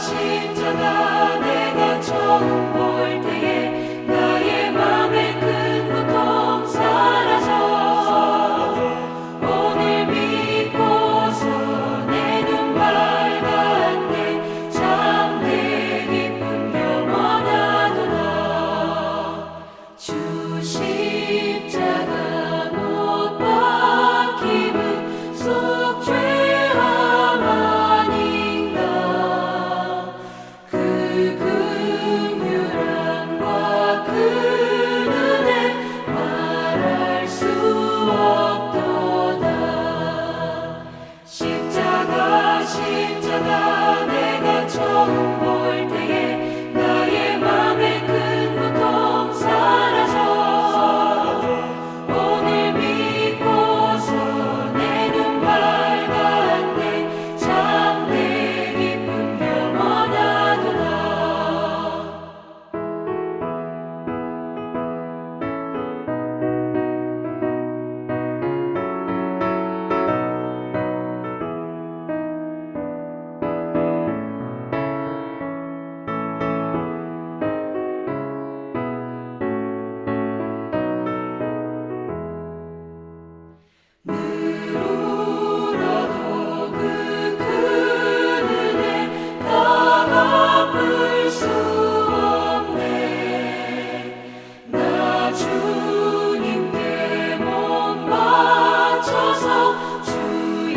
십자가 내가 처음 볼 때에 나의 맘의 큰 고통 사라져 오늘 믿고서 내 눈 밝았네 참 내 기쁨 영원하도다 주 십자가 못 박힘은 속죄함 아닌가 그 긍휼함과 그 은혜 말할 수 없도다 십자가 내가 처음 볼 때에 나의 맘의 큰 고통 사라져 오늘 믿고서 내 눈 밝았네 참 내 기쁨 영원하도다 늘 울어도 그 큰 은혜 다 갚을 수 없네 나 주님께 몸 바쳐서 주의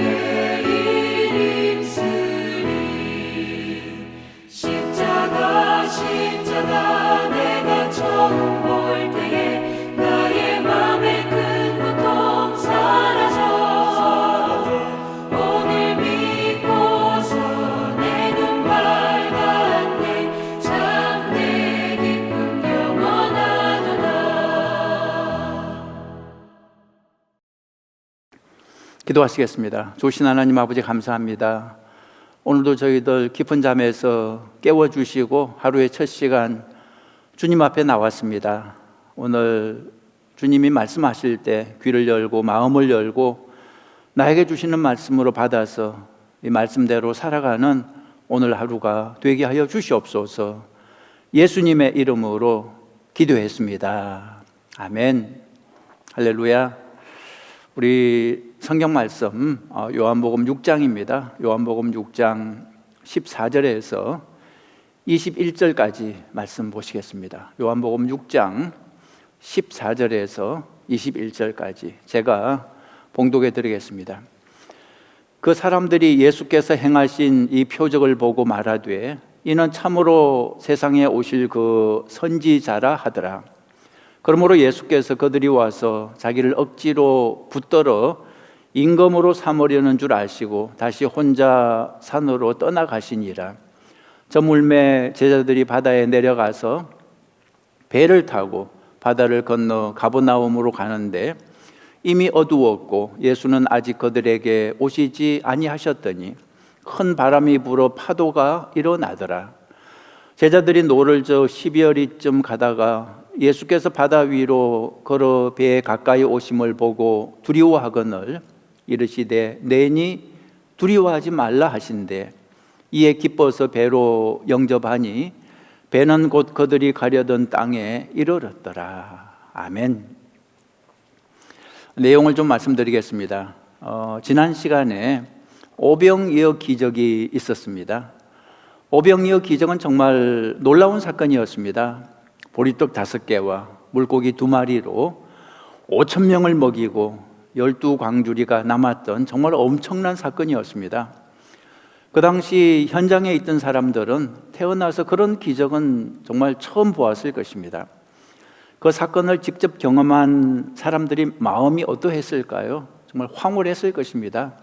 일 힘쓰리 십자가 내가 처음 볼 때에 나의 맘의 큰 고통 사라져 오늘 믿고서 내 눈 밝았네 참 내 기쁨 영원하도다 기도하시겠습니다. 좋으신 하나님 아버지 감사합니다. 오늘도 저희들 깊은 잠에서 깨워주시고 하루의 첫 시간 주님 앞에 나왔습니다. 오늘 주님이 말씀하실 때 귀를 열고 마음을 열고 나에게 주시는 말씀으로 받아서 이 말씀대로 살아가는 오늘 하루가 되게 하여 주시옵소서. 예수님의 이름으로 기도했습니다. 아멘. 할렐루야. 우리 성경 말씀 요한복음 6장입니다. 요한복음 6장 14절에서 21절까지 말씀 보시겠습니다. 요한복음 6장 14절에서 21절까지 제가 봉독해 드리겠습니다. 그 사람들이 예수께서 행하신 이 표적을 보고 말하되 이는 참으로 세상에 오실 그 선지자라 하더라. 그러므로 예수께서 그들이 와서 자기를 억지로 붙들어 임금으로 삼으려는 줄 아시고 다시 혼자 산으로 떠나가시니라. 저 물매 제자들이 바다에 내려가서 배를 타고 바다를 건너 가버나움으로 가는데 이미 어두웠고 예수는 아직 그들에게 오시지 아니하셨더니 큰 바람이 불어 파도가 일어나더라. 제자들이 노를 저 12어리쯤 가다가 예수께서 바다 위로 걸어 배에 가까이 오심을 보고 두려워하거늘 이르시되 내니 두려워하지 말라 하신대 이에 기뻐서 배로 영접하니 배는 곧 그들이 가려던 땅에 이르렀더라. 아멘. 내용을 좀 말씀드리겠습니다. 지난 시간에 오병이어 기적이 있었습니다. 오병이어 기적은 정말 놀라운 사건이었습니다. 보리떡 5개와 물고기 2마리로 5,000명을 먹이고 12광주리가 남았던 정말 엄청난 사건이었습니다. 그 당시 현장에 있던 사람들은 태어나서 그런 기적은 정말 처음 보았을 것입니다. 그 사건을 직접 경험한 사람들이 마음이 어떠했을까요? 정말 황홀했을 것입니다.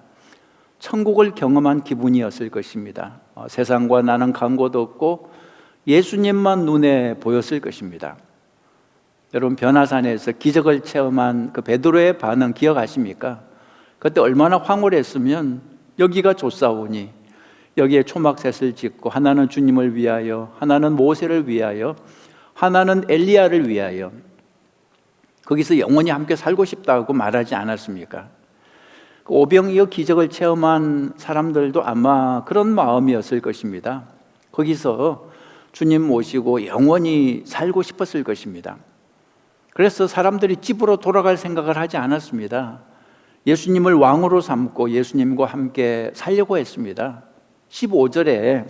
천국을 경험한 기분이었을 것입니다. 세상과 나는 간고도 없고 예수님만 눈에 보였을 것입니다. 여러분, 변화산에서 기적을 체험한 그 베드로의 반응 기억하십니까? 그때 얼마나 황홀했으면 여기가 좋사오니 여기에 초막셋을 짓고 하나는 주님을 위하여, 하나는 모세를 위하여, 하나는 엘리야를 위하여 거기서 영원히 함께 살고 싶다고 말하지 않았습니까? 그 오병이어 기적을 체험한 사람들도 아마 그런 마음이었을 것입니다. 거기서 주님 모시고 영원히 살고 싶었을 것입니다. 그래서 사람들이 집으로 돌아갈 생각을 하지 않았습니다. 예수님을 왕으로 삼고 예수님과 함께 살려고 했습니다. 15절에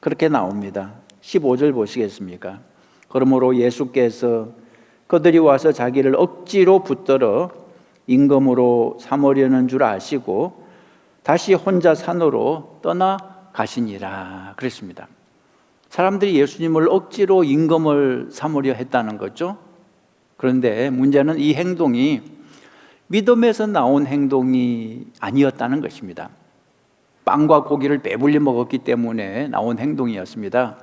그렇게 나옵니다. 15절 보시겠습니까? 그러므로 예수께서 그들이 와서 자기를 억지로 붙들어 임금으로 삼으려는 줄 아시고 다시 혼자 산으로 떠나가시니라 그랬습니다. 사람들이 예수님을 억지로 임금을 삼으려 했다는 거죠. 그런데 문제는 이 행동이 믿음에서 나온 행동이 아니었다는 것입니다. 빵과 고기를 배불리 먹었기 때문에 나온 행동이었습니다.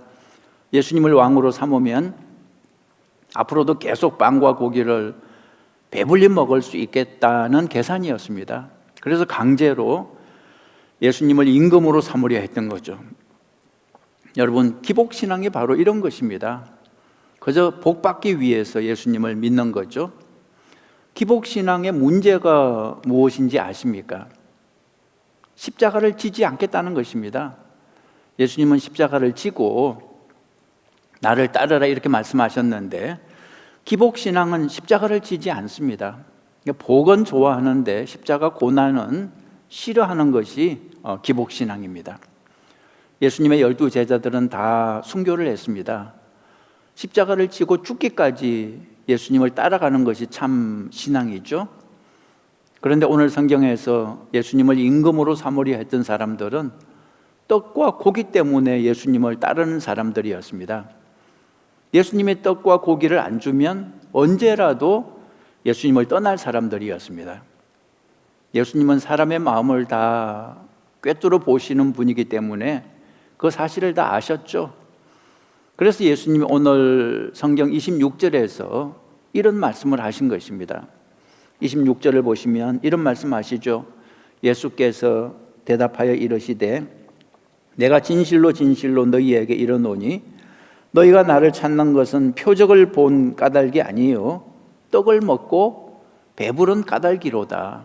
예수님을 왕으로 삼으면 앞으로도 계속 빵과 고기를 배불리 먹을 수 있겠다는 계산이었습니다. 그래서 강제로 예수님을 임금으로 삼으려 했던 거죠. 여러분, 기복신앙이 바로 이런 것입니다. 그저 복받기 위해서 예수님을 믿는 거죠. 기복신앙의 문제가 무엇인지 아십니까? 십자가를 지지 않겠다는 것입니다. 예수님은 십자가를 지고 나를 따르라 이렇게 말씀하셨는데 기복신앙은 십자가를 지지 않습니다. 복은 좋아하는데 십자가 고난은 싫어하는 것이 기복신앙입니다. 예수님의 12 제자들은 다 순교를 했습니다. 십자가를 지고 죽기까지 예수님을 따라가는 것이 참 신앙이죠. 그런데 오늘 성경에서 예수님을 임금으로 삼으려 했던 사람들은 떡과 고기 때문에 예수님을 따르는 사람들이었습니다. 예수님의 떡과 고기를 안 주면 언제라도 예수님을 떠날 사람들이었습니다. 예수님은 사람의 마음을 다 꿰뚫어 보시는 분이기 때문에 그 사실을 다 아셨죠. 그래서 예수님이 오늘 성경 26절에서 이런 말씀을 하신 것입니다. 26절을 보시면 이런 말씀 하시죠. 예수께서 대답하여 이르시되 내가 진실로 진실로 너희에게 이르노니 너희가 나를 찾는 것은 표적을 본 까닭이 아니요 떡을 먹고 배부른 까닭이로다.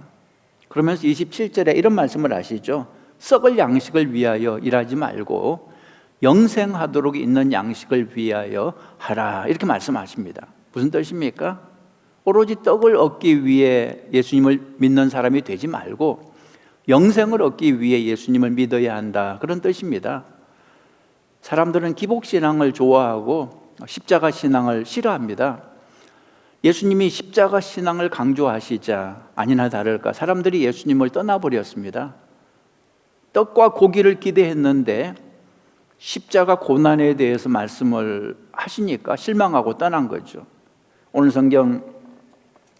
그러면서 27절에 이런 말씀을 하시죠. 썩을 양식을 위하여 일하지 말고 영생하도록 있는 양식을 위하여 하라 이렇게 말씀하십니다. 무슨 뜻입니까? 오로지 떡을 얻기 위해 예수님을 믿는 사람이 되지 말고 영생을 얻기 위해 예수님을 믿어야 한다 그런 뜻입니다. 사람들은 기복신앙을 좋아하고 십자가 신앙을 싫어합니다. 예수님이 십자가 신앙을 강조하시자 아니나 다를까 사람들이 예수님을 떠나버렸습니다. 떡과 고기를 기대했는데 십자가 고난에 대해서 말씀을 하시니까 실망하고 떠난 거죠. 오늘 성경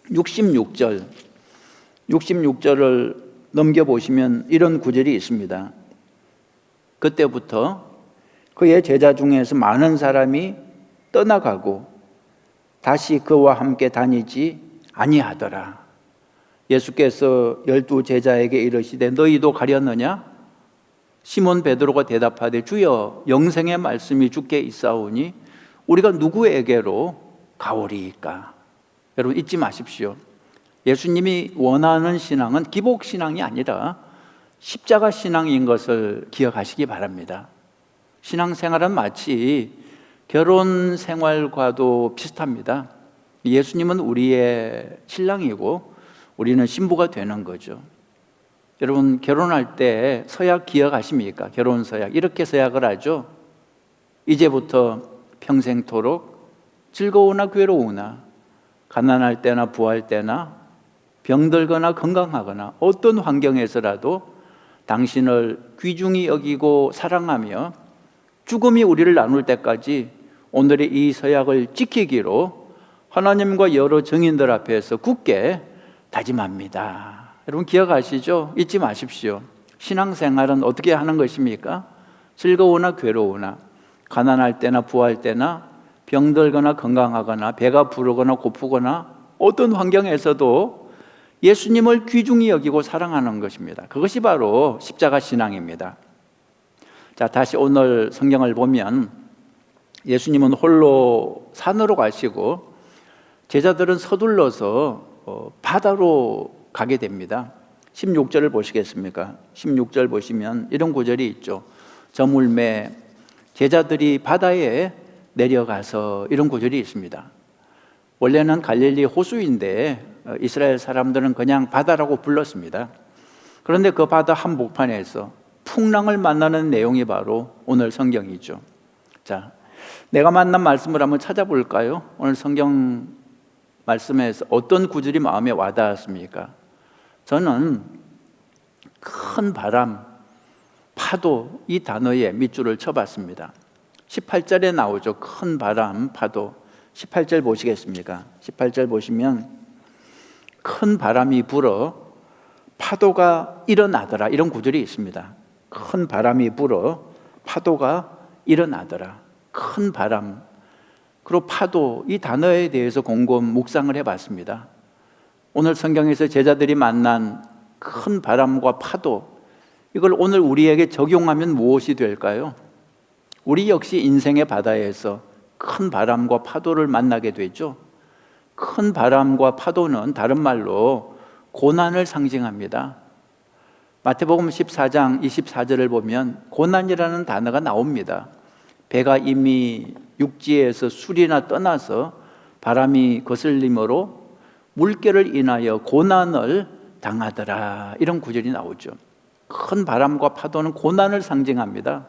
66절을 넘겨보시면 이런 구절이 있습니다. 그때부터 그의 제자 중에서 많은 사람이 떠나가고 다시 그와 함께 다니지 아니하더라. 예수께서 12 제자에게 이르시되 너희도 가려느냐? 시몬 베드로가 대답하되 주여 영생의 말씀이 주께 있사오니 우리가 누구에게로 가오리이까? 여러분 잊지 마십시오. 예수님이 원하는 신앙은 기복신앙이 아니라 십자가 신앙인 것을 기억하시기 바랍니다. 신앙생활은 마치 결혼 생활과도 비슷합니다. 예수님은 우리의 신랑이고 우리는 신부가 되는 거죠. 여러분 결혼할 때 서약 기억하십니까? 결혼 서약 이렇게 서약을 하죠. 이제부터 평생토록 즐거우나 괴로우나 가난할 때나 부할 때나 병들거나 건강하거나 어떤 환경에서라도 당신을 귀중히 여기고 사랑하며 죽음이 우리를 나눌 때까지 오늘의 이 서약을 지키기로 하나님과 여러 증인들 앞에서 굳게 다짐합니다. 여러분 기억하시죠? 잊지 마십시오. 신앙생활은 어떻게 하는 것입니까? 즐거우나 괴로우나 가난할 때나 부할 때나 병들거나 건강하거나 배가 부르거나 고프거나 어떤 환경에서도 예수님을 귀중히 여기고 사랑하는 것입니다. 그것이 바로 십자가 신앙입니다. 자, 다시 오늘 성경을 보면 예수님은 홀로 산으로 가시고 제자들은 서둘러서 바다로 가게 됩니다. 16절을 보시겠습니까? 16절 보시면 이런 구절이 있죠. 저물매 제자들이 바다에 내려가서 이런 구절이 있습니다. 원래는 갈릴리 호수인데 이스라엘 사람들은 그냥 바다라고 불렀습니다. 그런데 그 바다 한복판에서 풍랑을 만나는 내용이 바로 오늘 성경이죠. 자, 내가 만난 말씀을 한번 찾아볼까요? 오늘 성경 말씀에서 어떤 구절이 마음에 와닿았습니까? 저는 큰 바람, 파도 이 단어에 밑줄을 쳐봤습니다. 18절에 나오죠. 큰 바람, 파도. 18절 보시겠습니까? 18절 보시면 큰 바람이 불어 파도가 일어나더라, 이런 구절이 있습니다. 큰 바람이 불어 파도가 일어나더라. 큰 바람, 그리고 파도, 이 단어에 대해서 곰곰 묵상을 해봤습니다. 오늘 성경에서 제자들이 만난 큰 바람과 파도, 이걸 오늘 우리에게 적용하면 무엇이 될까요? 우리 역시 인생의 바다에서 큰 바람과 파도를 만나게 되죠. 큰 바람과 파도는 다른 말로 고난을 상징합니다. 마태복음 14장 24절을 보면 고난이라는 단어가 나옵니다. 배가 이미 육지에서 술이나 떠나서 바람이 거슬림으로 물결을 인하여 고난을 당하더라, 이런 구절이 나오죠. 큰 바람과 파도는 고난을 상징합니다.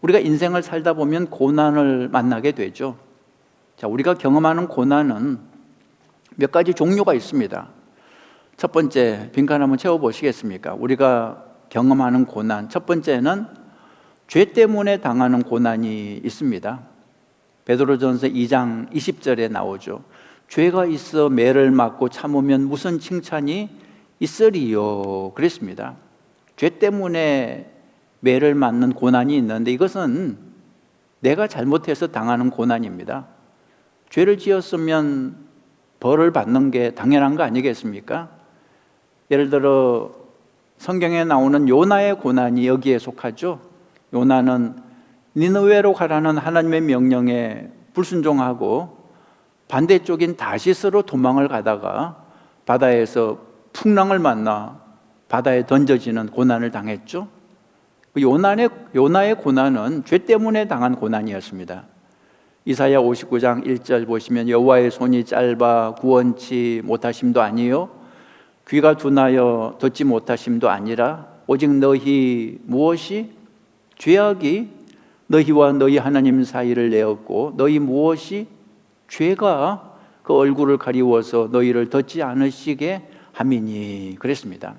우리가 인생을 살다 보면 고난을 만나게 되죠. 자, 우리가 경험하는 고난은 몇 가지 종류가 있습니다. 첫 번째, 빈칸 한번 채워보시겠습니까? 우리가 경험하는 고난, 첫 번째는 죄 때문에 당하는 고난이 있습니다. 베드로전서 2장 20절에 나오죠. 죄가 있어 매를 맞고 참으면 무슨 칭찬이 있으리요, 그랬습니다. 죄 때문에 매를 맞는 고난이 있는데 이것은 내가 잘못해서 당하는 고난입니다. 죄를 지었으면 벌을 받는 게 당연한 거 아니겠습니까? 예를 들어 성경에 나오는 요나의 고난이 여기에 속하죠. 요나는 니느웨로 가라는 하나님의 명령에 불순종하고 반대쪽인 다시스로 도망을 가다가 바다에서 풍랑을 만나 바다에 던져지는 고난을 당했죠. 요나의 고난은 죄 때문에 당한 고난이었습니다. 이사야 59장 1절 보시면 여호와의 손이 짧아 구원치 못하심도 아니요 귀가 둔하여 듣지 못하심도 아니라 오직 너희 무엇이 죄악이 너희와 너희 하나님 사이를 내었고 너희 무엇이 죄가 그 얼굴을 가리워서 너희를 듣지 않으시게 함이니, 그랬습니다.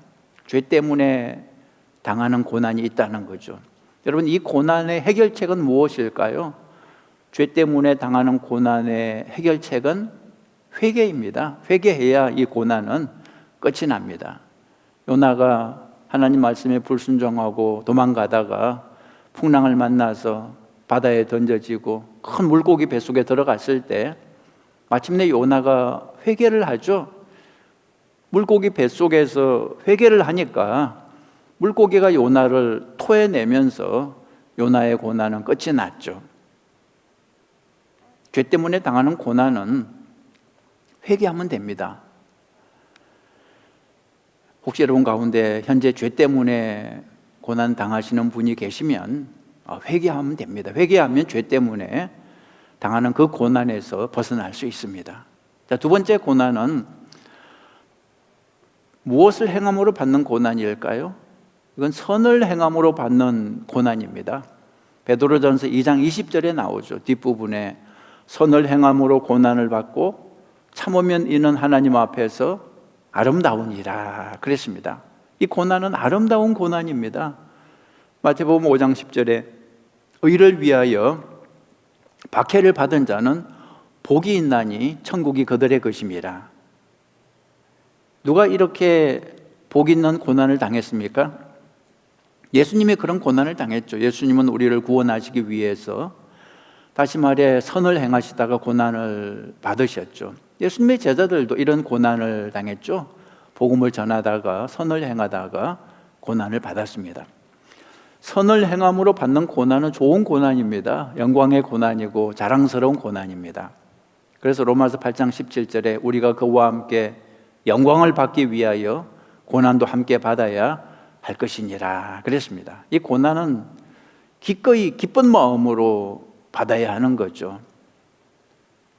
죄 때문에 당하는 고난이 있다는 거죠. 여러분, 이 고난의 해결책은 무엇일까요? 죄 때문에 당하는 고난의 해결책은 회개입니다. 회개해야 이 고난은 끝이 납니다. 요나가 하나님 말씀에 불순종하고 도망가다가 풍랑을 만나서 바다에 던져지고 큰 물고기 뱃속에 들어갔을 때 마침내 요나가 회개를 하죠. 물고기 뱃속에서 회개를 하니까 물고기가 요나를 토해내면서 요나의 고난은 끝이 났죠. 죄 때문에 당하는 고난은 회개하면 됩니다. 혹시 여러분 가운데 현재 죄 때문에 고난 당하시는 분이 계시면 회개하면 됩니다. 회개하면 죄 때문에 당하는 그 고난에서 벗어날 수 있습니다. 자, 두 번째 고난은 무엇을 행함으로 받는 고난일까요? 이건 선을 행함으로 받는 고난입니다. 베드로전서 2장 20절에 나오죠. 뒷부분에 선을 행함으로 고난을 받고 참으면 이는 하나님 앞에서 아름다우니라, 그랬습니다. 이 고난은 아름다운 고난입니다. 마태복음 5장 10절에 의를 위하여 박해를 받은 자는 복이 있나니 천국이 그들의 것임이라. 누가 이렇게 복 있는 고난을 당했습니까? 예수님이 그런 고난을 당했죠. 예수님은 우리를 구원하시기 위해서 다시 말해 선을 행하시다가 고난을 받으셨죠. 예수님의 제자들도 이런 고난을 당했죠. 복음을 전하다가 선을 행하다가 고난을 받았습니다. 선을 행함으로 받는 고난은 좋은 고난입니다. 영광의 고난이고 자랑스러운 고난입니다. 그래서 로마서 8장 17절에 우리가 그와 함께 영광을 받기 위하여 고난도 함께 받아야 할 것이니라, 그랬습니다. 이 고난은 기꺼이 기쁜 마음으로 받아야 하는 거죠.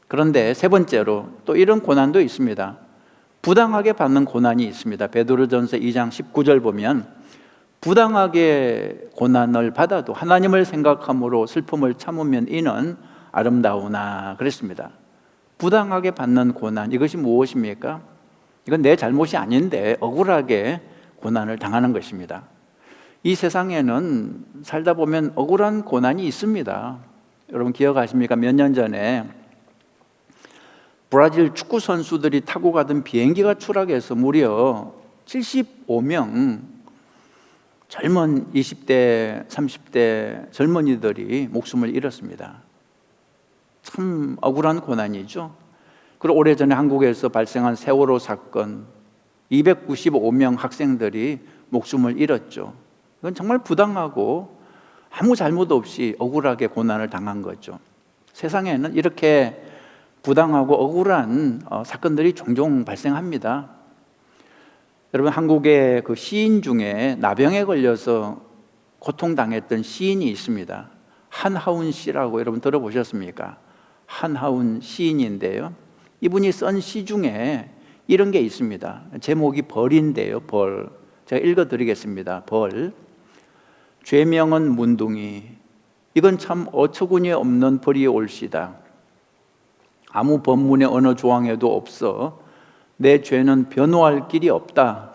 그런데 세 번째로 또 이런 고난도 있습니다. 부당하게 받는 고난이 있습니다. 베드로전서 2장 19절 보면 부당하게 고난을 받아도 하나님을 생각함으로 슬픔을 참으면 이는 아름다우나 그랬습니다. 부당하게 받는 고난, 이것이 무엇입니까? 이건 내 잘못이 아닌데 억울하게 고난을 당하는 것입니다. 이 세상에는 살다 보면 억울한 고난이 있습니다. 여러분 기억하십니까? 몇 년 전에 브라질 축구 선수들이 타고 가던 비행기가 추락해서 무려 75명 젊은 20대, 30대 젊은이들이 목숨을 잃었습니다. 참 억울한 고난이죠. 그리고 오래전에 한국에서 발생한 세월호 사건 295명 학생들이 목숨을 잃었죠. 이건 정말 부당하고 아무 잘못 없이 억울하게 고난을 당한 거죠. 세상에는 이렇게 부당하고 억울한 사건들이 종종 발생합니다. 여러분 한국의 그 시인 중에 나병에 걸려서 고통당했던 시인이 있습니다. 한하운 씨라고 여러분 들어보셨습니까? 한하운 시인인데요. 이분이 쓴 시 중에 이런 게 있습니다. 제목이 벌인데요. 벌. 제가 읽어드리겠습니다. 벌. 죄명은 문둥이. 이건 참 어처구니 없는 벌이 올시다. 아무 법문의 어느 조항에도 없어 내 죄는 변호할 길이 없다.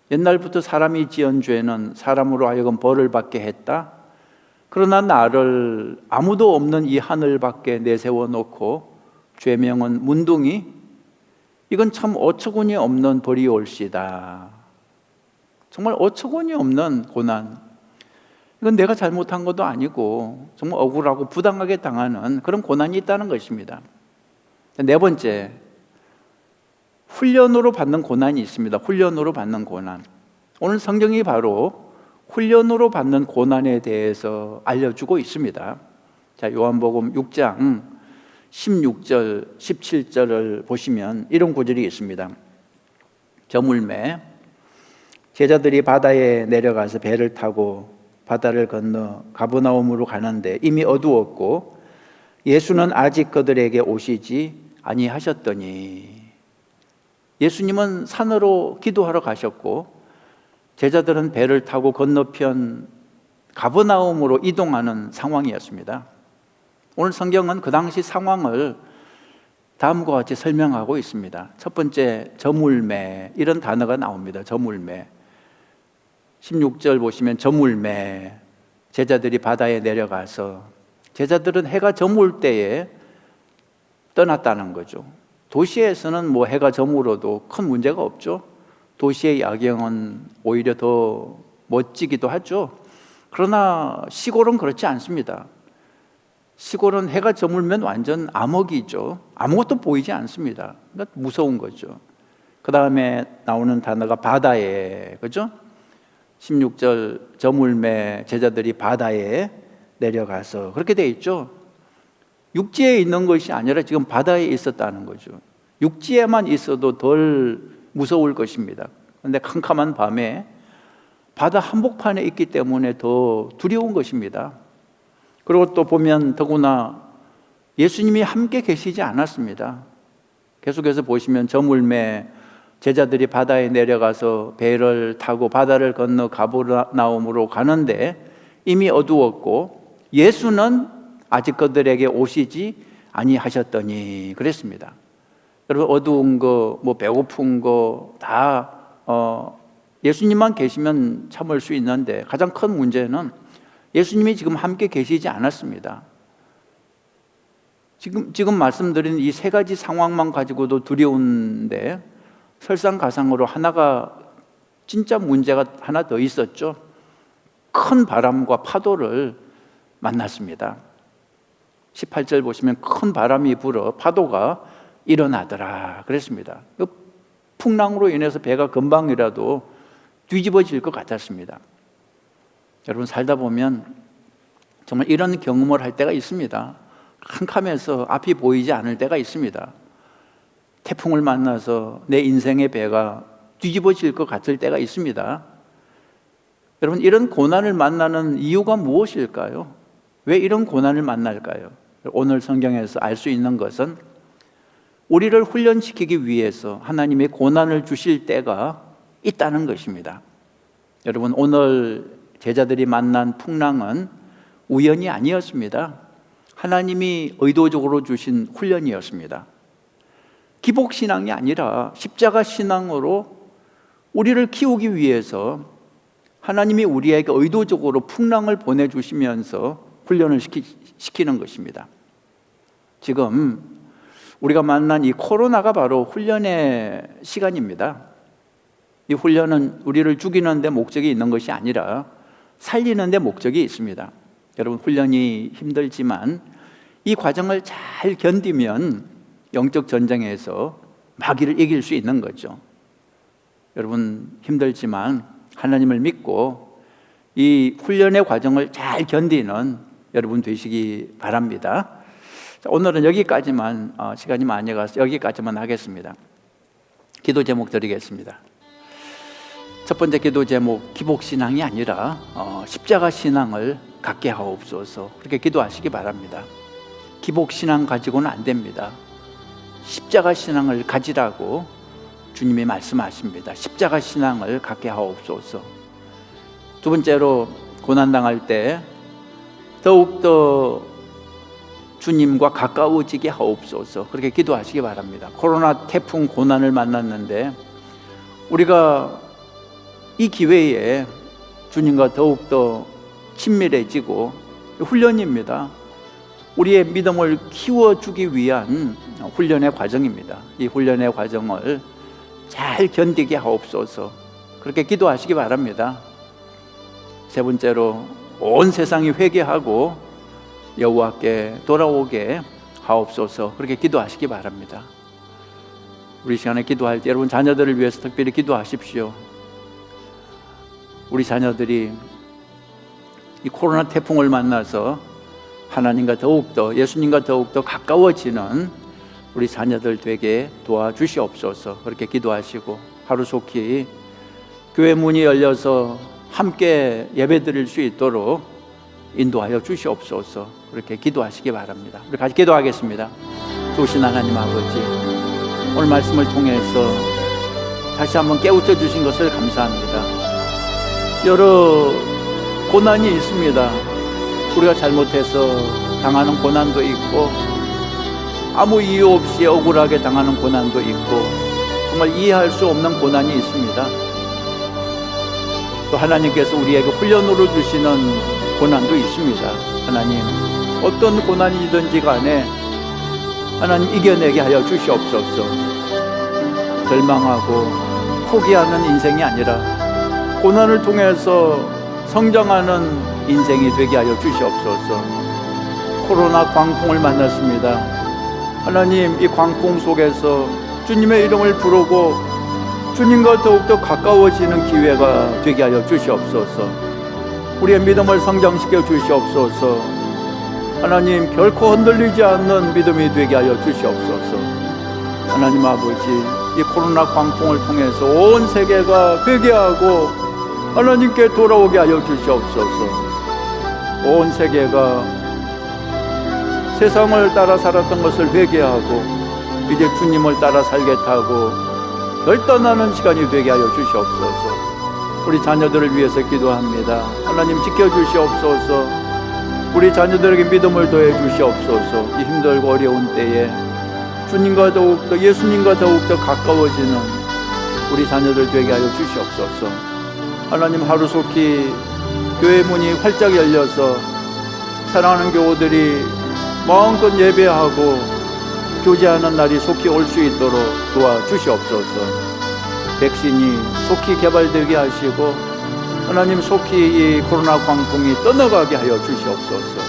옛날부터 사람이 지은 죄는 사람으로 하여금 벌을 받게 했다. 그러나 나를 아무도 없는 이 하늘 밖에 내세워 놓고 죄명은 문둥이. 이건 참 어처구니 없는 벌이 올시다. 정말 어처구니 없는 고난. 이건 내가 잘못한 것도 아니고 정말 억울하고 부당하게 당하는 그런 고난이 있다는 것입니다. 네 번째, 훈련으로 받는 고난이 있습니다. 훈련으로 받는 고난. 오늘 성경이 바로 훈련으로 받는 고난에 대해서 알려주고 있습니다. 자, 요한복음 6장 16절, 17절을 보시면 이런 구절이 있습니다. 저물매 제자들이 바다에 내려가서 배를 타고 바다를 건너 가버나움으로 가는데 이미 어두웠고 예수는 아직 그들에게 오시지 아니하셨더니. 예수님은 산으로 기도하러 가셨고 제자들은 배를 타고 건너편 가버나움으로 이동하는 상황이었습니다. 오늘 성경은 그 당시 상황을 다음과 같이 설명하고 있습니다. 첫 번째, 저물매, 이런 단어가 나옵니다. 저물매. 16절 보시면 저물매, 제자들이 바다에 내려가서, 제자들은 해가 저물 때에 떠났다는 거죠. 도시에서는 뭐 해가 저물어도 큰 문제가 없죠. 도시의 야경은 오히려 더 멋지기도 하죠. 그러나 시골은 그렇지 않습니다. 시골은 해가 저물면 완전 암흑이죠. 아무것도 보이지 않습니다. 그러니까 무서운 거죠. 그 다음에 나오는 단어가 바다에, 그죠? 16절 저물매 제자들이 바다에 내려가서, 그렇게 돼 있죠. 육지에 있는 것이 아니라 지금 바다에 있었다는 거죠. 육지에만 있어도 덜 무서울 것입니다. 그런데 캄캄한 밤에 바다 한복판에 있기 때문에 더 두려운 것입니다. 그리고 또 보면 더구나 예수님이 함께 계시지 않았습니다. 계속해서 보시면 저물매 제자들이 바다에 내려가서 배를 타고 바다를 건너 가버나움으로 가는데 이미 어두웠고 예수는 아직 그들에게 오시지 아니하셨더니 그랬습니다. 여러분 어두운 거, 뭐 배고픈 거 다 예수님만 계시면 참을 수 있는데 가장 큰 문제는 예수님이 지금 함께 계시지 않았습니다. 지금 말씀드린 이 세 가지 상황만 가지고도 두려운데 설상가상으로 하나가 진짜 문제가 하나 더 있었죠. 큰 바람과 파도를 만났습니다. 18절 보시면 큰 바람이 불어 파도가 일어나더라 그랬습니다. 풍랑으로 인해서 배가 금방이라도 뒤집어질 것 같았습니다. 여러분 살다 보면 정말 이런 경험을 할 때가 있습니다. 캄캄해서 앞이 보이지 않을 때가 있습니다. 태풍을 만나서 내 인생의 배가 뒤집어질 것 같을 때가 있습니다. 여러분, 이런 고난을 만나는 이유가 무엇일까요? 왜 이런 고난을 만날까요? 오늘 성경에서 알 수 있는 것은 우리를 훈련시키기 위해서 하나님의 고난을 주실 때가 있다는 것입니다. 여러분, 오늘 제자들이 만난 풍랑은 우연이 아니었습니다. 하나님이 의도적으로 주신 훈련이었습니다. 기복신앙이 아니라 십자가 신앙으로 우리를 키우기 위해서 하나님이 우리에게 의도적으로 풍랑을 보내주시면서 훈련을 시키는 것입니다. 지금 우리가 만난 이 코로나가 바로 훈련의 시간입니다. 이 훈련은 우리를 죽이는 데 목적이 있는 것이 아니라 살리는 데 목적이 있습니다. 여러분, 훈련이 힘들지만 이 과정을 잘 견디면 영적 전쟁에서 마귀를 이길 수 있는 거죠. 여러분, 힘들지만 하나님을 믿고 이 훈련의 과정을 잘 견디는 여러분 되시기 바랍니다. 자, 오늘은 여기까지만, 시간이 많이 가서 여기까지만 하겠습니다. 기도 제목 드리겠습니다. 첫 번째 기도 제목, 기복신앙이 아니라 십자가 신앙을 갖게 하옵소서. 그렇게 기도하시기 바랍니다. 기복신앙 가지고는 안 됩니다. 십자가 신앙을 가지라고 주님이 말씀하십니다. 십자가 신앙을 갖게 하옵소서. 두 번째로, 고난당할 때 더욱더 주님과 가까워지게 하옵소서. 그렇게 기도하시기 바랍니다. 코로나 태풍 고난을 만났는데 우리가 이 기회에 주님과 더욱더 친밀해지고, 훈련입니다. 우리의 믿음을 키워주기 위한 훈련의 과정입니다. 이 훈련의 과정을 잘 견디게 하옵소서. 그렇게 기도하시기 바랍니다. 세 번째로, 온 세상이 회개하고 여호와께 돌아오게 하옵소서. 그렇게 기도하시기 바랍니다. 우리 시간에 기도할 때 여러분 자녀들을 위해서 특별히 기도하십시오. 우리 자녀들이 이 코로나 태풍을 만나서 하나님과 더욱더, 예수님과 더욱더 가까워지는 우리 자녀들 되게 도와주시옵소서. 그렇게 기도하시고, 하루속히 교회 문이 열려서 함께 예배드릴 수 있도록 인도하여 주시옵소서. 그렇게 기도하시기 바랍니다. 우리 같이 기도하겠습니다. 좋으신 하나님 아버지, 오늘 말씀을 통해서 다시 한번 깨우쳐 주신 것을 감사합니다. 여러 고난이 있습니다. 우리가 잘못해서 당하는 고난도 있고, 아무 이유 없이 억울하게 당하는 고난도 있고, 정말 이해할 수 없는 고난이 있습니다. 또 하나님께서 우리에게 훈련으로 주시는 고난도 있습니다. 하나님, 어떤 고난이든지 간에 하나님 이겨내게 하여 주시옵소서. 절망하고 포기하는 인생이 아니라 고난을 통해서 성장하는 인생이 되게 하여 주시옵소서. 코로나 광풍을 만났습니다. 하나님, 이 광풍 속에서 주님의 이름을 부르고 주님과 더욱더 가까워지는 기회가 되게 하여 주시옵소서. 우리의 믿음을 성장시켜 주시옵소서. 하나님, 결코 흔들리지 않는 믿음이 되게 하여 주시옵소서. 하나님 아버지, 이 코로나 광풍을 통해서 온 세계가 회개하고 하나님께 돌아오게 하여 주시옵소서. 온 세계가 세상을 따라 살았던 것을 회개하고 이제 주님을 따라 살겠다고 결단하는 시간이 되게 하여 주시옵소서. 우리 자녀들을 위해서 기도합니다. 하나님, 지켜주시옵소서. 우리 자녀들에게 믿음을 더해 주시옵소서. 이 힘들고 어려운 때에 주님과 더욱더, 예수님과 더욱더 가까워지는 우리 자녀들 되게 하여 주시옵소서. 하나님, 하루속히 교회 문이 활짝 열려서 사랑하는 교우들이 마음껏 예배하고 교제하는 날이 속히 올 수 있도록 도와주시옵소서. 백신이 속히 개발되게 하시고 하나님, 속히 이 코로나 광풍이 떠나가게 하여 주시옵소서.